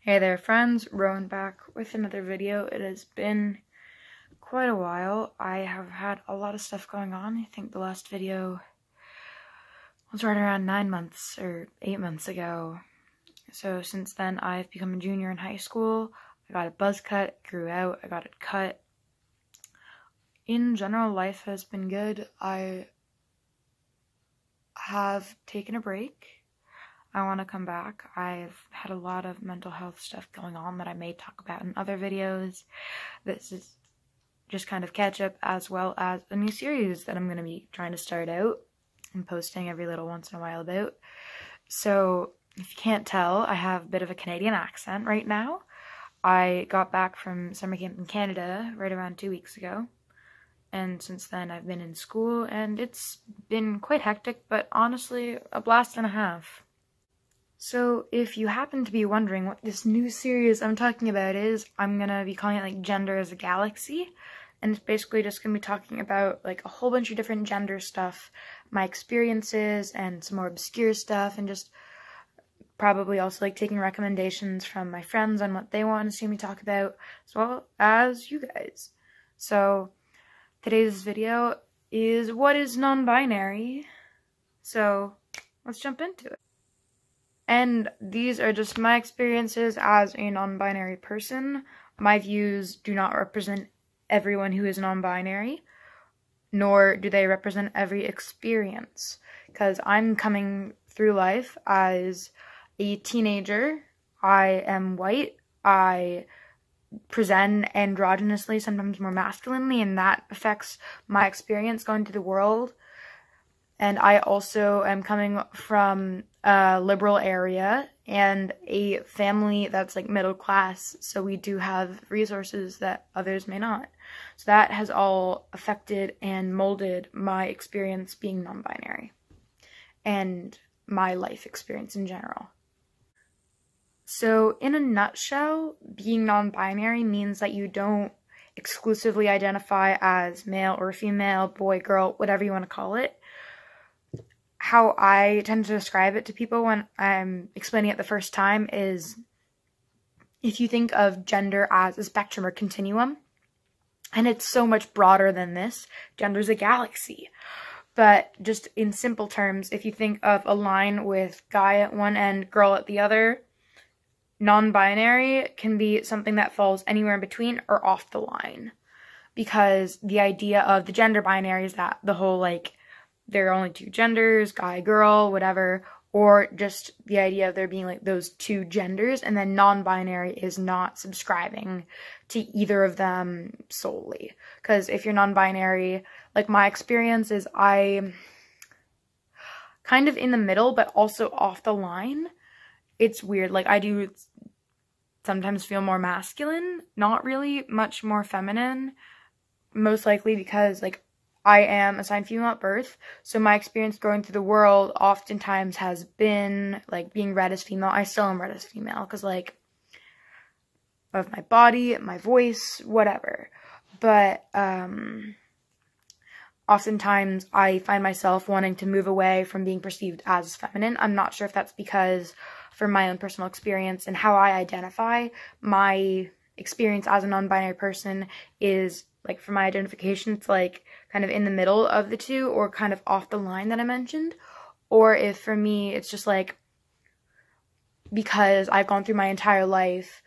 Hey there friends, Rowan back with another video. It has been quite a while. I have had a lot of stuff going on. I think the last video was right around 9 months or 8 months ago. So since then I've become a junior in high school. I got a buzz cut, grew out, I got it cut. In general, life has been good. I have taken a break. I want to come back. I've had a lot of mental health stuff going on that I may talk about in other videos. This is just kind of catch up, as well as a new series that I'm going to be trying to start out and posting every little once in a while about. So if you can't tell, I have a bit of a Canadian accent right now. I got back from summer camp in Canada right around 2 weeks ago. And since then I've been in school and it's been quite hectic, but honestly a blast and a half. So if you happen to be wondering what this new series I'm talking about is, I'm going to be calling it like Gender as a Galaxy. And it's basically just going to be talking about like a whole bunch of different gender stuff, my experiences and some more obscure stuff, and just probably also like taking recommendations from my friends on what they want to see me talk about, as well as you guys. So today's video is what is non-binary. So let's jump into it. And these are just my experiences as a non-binary person. My views do not represent everyone who is non-binary, nor do they represent every experience, because I'm coming through life as a teenager. I am white. I present androgynously, sometimes more masculinely, and that affects my experience going to the world. And I also am coming from a liberal area and a family that's like middle class, so we do have resources that others may not. So that has all affected and molded my experience being non-binary and my life experience in general. So in a nutshell, being non-binary means that you don't exclusively identify as male or female, boy, girl, whatever you want to call it. How I tend to describe it to people when I'm explaining it the first time is, if you think of gender as a spectrum or continuum, and it's so much broader than this, gender's a galaxy. But just in simple terms, if you think of a line with guy at one end, girl at the other, non-binary can be something that falls anywhere in between or off the line. Because the idea of the gender binary is that the whole like, there are only two genders, guy, girl, whatever, or just the idea of there being like those two genders, and then non-binary is not subscribing to either of them solely. Because if you're non-binary, like my experience is I'm kind of in the middle, but also off the line. It's weird, like I do sometimes feel more masculine, not really much more feminine, most likely because like I am assigned female at birth, so my experience going through the world oftentimes has been, like, being read as female. I still am read as female, because, like, of my body, my voice, whatever. But, oftentimes I find myself wanting to move away from being perceived as feminine. I'm not sure if that's because, from my own personal experience and how I identify, my experience as a non-binary person is, like, for my identification, it's like kind of in the middle of the two, or kind of off the line that I mentioned. Or if for me it's just like, because I've gone through my entire life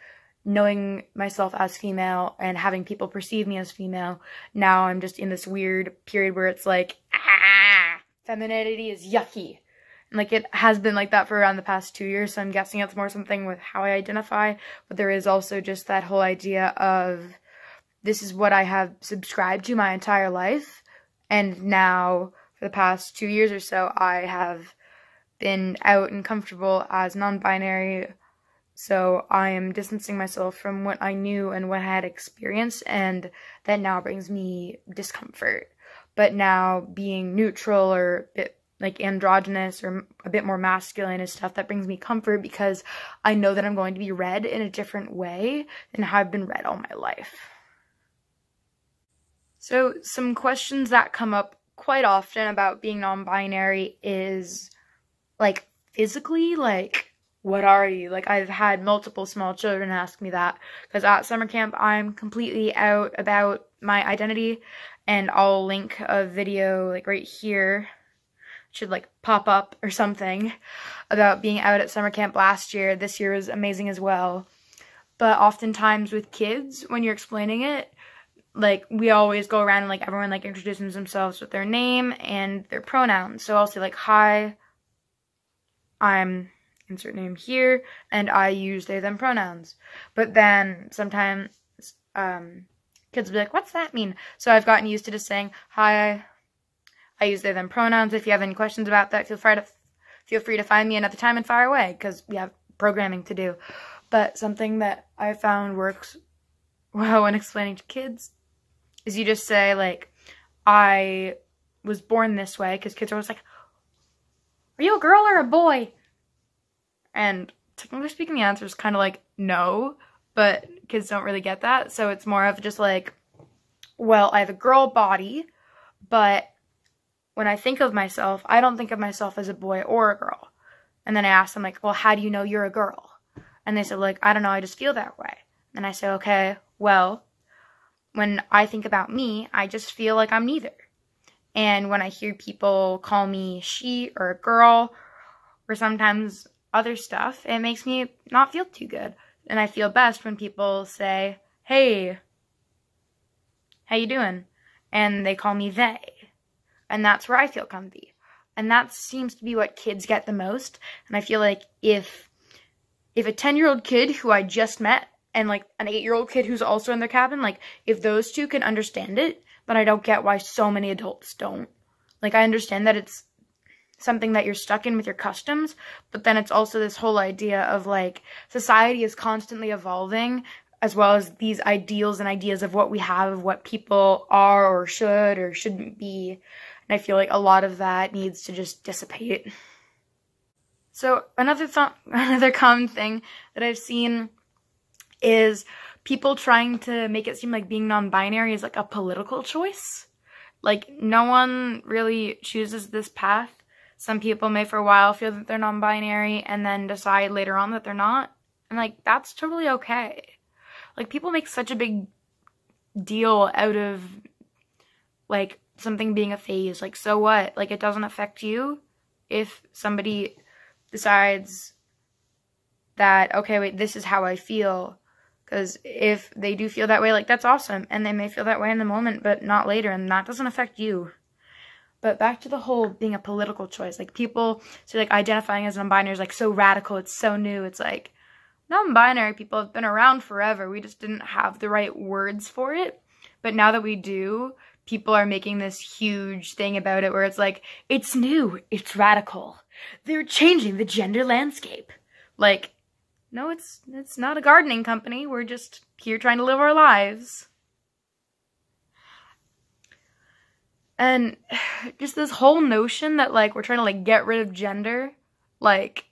knowing myself as female and having people perceive me as female, now I'm just in this weird period where it's like, femininity is yucky. And like it has been like that for around the past 2 years, so I'm guessing it's more something with how I identify. But there is also just that whole idea of, this is what I have subscribed to my entire life, and now for the past 2 years or so I have been out and comfortable as non-binary, so I am distancing myself from what I knew and what I had experienced, and that now brings me discomfort. But now being neutral or a bit like androgynous or a bit more masculine is stuff that brings me comfort, because I know that I'm going to be read in a different way than how I've been read all my life. So some questions that come up quite often about being non-binary is, like, physically, like, what are you? Like, I've had multiple small children ask me that, because at summer camp, I'm completely out about my identity, and I'll link a video, like, right here, should, like, pop up or something, about being out at summer camp last year. This year was amazing as well. But oftentimes with kids, when you're explaining it, like, we always go around and, like, everyone, like, introduces themselves with their name and their pronouns. So I'll say, like, hi, I'm insert name here, and I use they, them pronouns. But then sometimes kids will be like, what's that mean? So I've gotten used to just saying, hi, I use they, them pronouns. If you have any questions about that, feel free to find me another time and fire away, because we have programming to do. But something that I found works well when explaining to kids is you just say, like, I was born this way, because kids are always like, are you a girl or a boy? And technically speaking, the answer is kind of like, no, but kids don't really get that. So it's more of just like, well, I have a girl body, but when I think of myself, I don't think of myself as a boy or a girl. And then I ask them, like, well, how do you know you're a girl? And they said, like, I don't know, I just feel that way. And I say, okay, well, when I think about me, I just feel like I'm neither. And when I hear people call me she or a girl, or sometimes other stuff, it makes me not feel too good. And I feel best when people say, hey, how you doing? And they call me they. And that's where I feel comfy. And that seems to be what kids get the most. And I feel like if a 10-year-old kid who I just met and, like, an 8-year-old kid who's also in their cabin, like, if those two can understand it, then I don't get why so many adults don't. Like, I understand that it's something that you're stuck in with your customs, but then it's also this whole idea of, like, society is constantly evolving, as well as these ideals and ideas of what we have, of what people are or should or shouldn't be. And I feel like a lot of that needs to just dissipate. So another common thing that I've seen is people trying to make it seem like being non-binary is like a political choice. Like, no one really chooses this path. Some people may for a while feel that they're non-binary and then decide later on that they're not. And, like, that's totally okay. Like, people make such a big deal out of, like, something being a phase. Like, so what? Like, it doesn't affect you if somebody decides that, okay, wait, this is how I feel. Because if they do feel that way, like, that's awesome. And they may feel that way in the moment, but not later. And that doesn't affect you. But back to the whole being a political choice. Like, people say, like, identifying as non-binary is, like, so radical. It's so new. It's like, non-binary people have been around forever. We just didn't have the right words for it. But now that we do, people are making this huge thing about it where it's like, it's new. It's radical. They're changing the gender landscape. Like, no, it's not a gardening company. We're just here trying to live our lives. And just this whole notion that, like, we're trying to, like, get rid of gender. Like,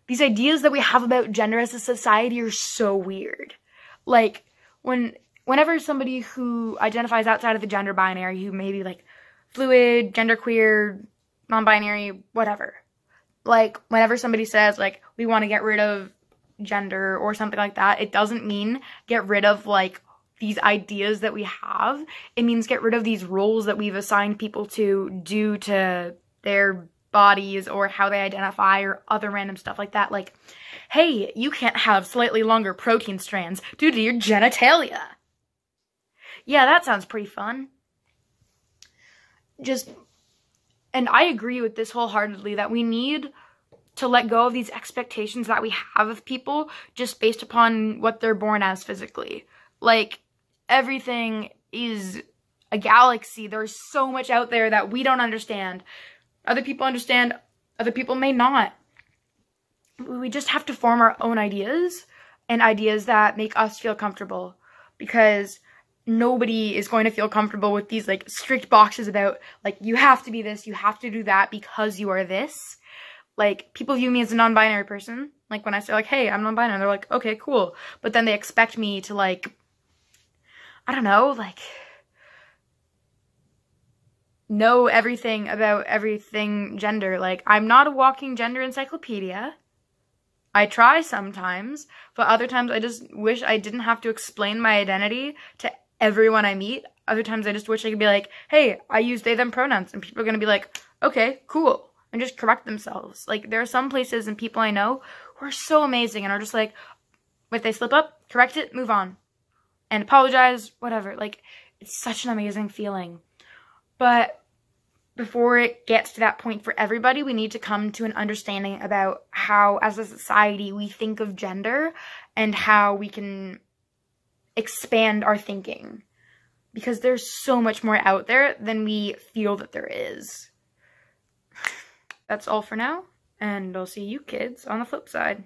these ideas that we have about gender as a society are so weird. Like, whenever somebody who identifies outside of the gender binary, who may be, like, fluid, genderqueer, non-binary, whatever. Like, whenever somebody says, like, we want to get rid of gender or something like that, it doesn't mean get rid of, like, these ideas that we have. It means get rid of these roles that we've assigned people to due to their bodies or how they identify or other random stuff like that. Like, hey, you can't have slightly longer protein strands due to your genitalia. Yeah, that sounds pretty fun. And I agree with this wholeheartedly, that we need to let go of these expectations that we have of people just based upon what they're born as physically. Like, everything is a galaxy. There's so much out there that we don't understand. Other people understand, other people may not. We just have to form our own ideas, and ideas that make us feel comfortable, because nobody is going to feel comfortable with these, like, strict boxes about, like, you have to be this, you have to do that because you are this. Like, people view me as a non-binary person. Like, when I say, like, hey, I'm non-binary, they're like, okay, cool. But then they expect me to, like, I don't know, like, know everything about everything gender. Like, I'm not a walking gender encyclopedia. I try sometimes, but other times I just wish I didn't have to explain my identity to everyone I meet. Other times I just wish I could be like, hey, I use they, them pronouns, and people are going to be like, okay, cool, and just correct themselves. Like, there are some places and people I know who are so amazing and are just like, if they slip up, correct it, move on, and apologize, whatever. Like, it's such an amazing feeling. But before it gets to that point for everybody, we need to come to an understanding about how, as a society, we think of gender and how we can expand our thinking. Because there's so much more out there than we feel that there is. That's all for now, and I'll see you kids on the flip side.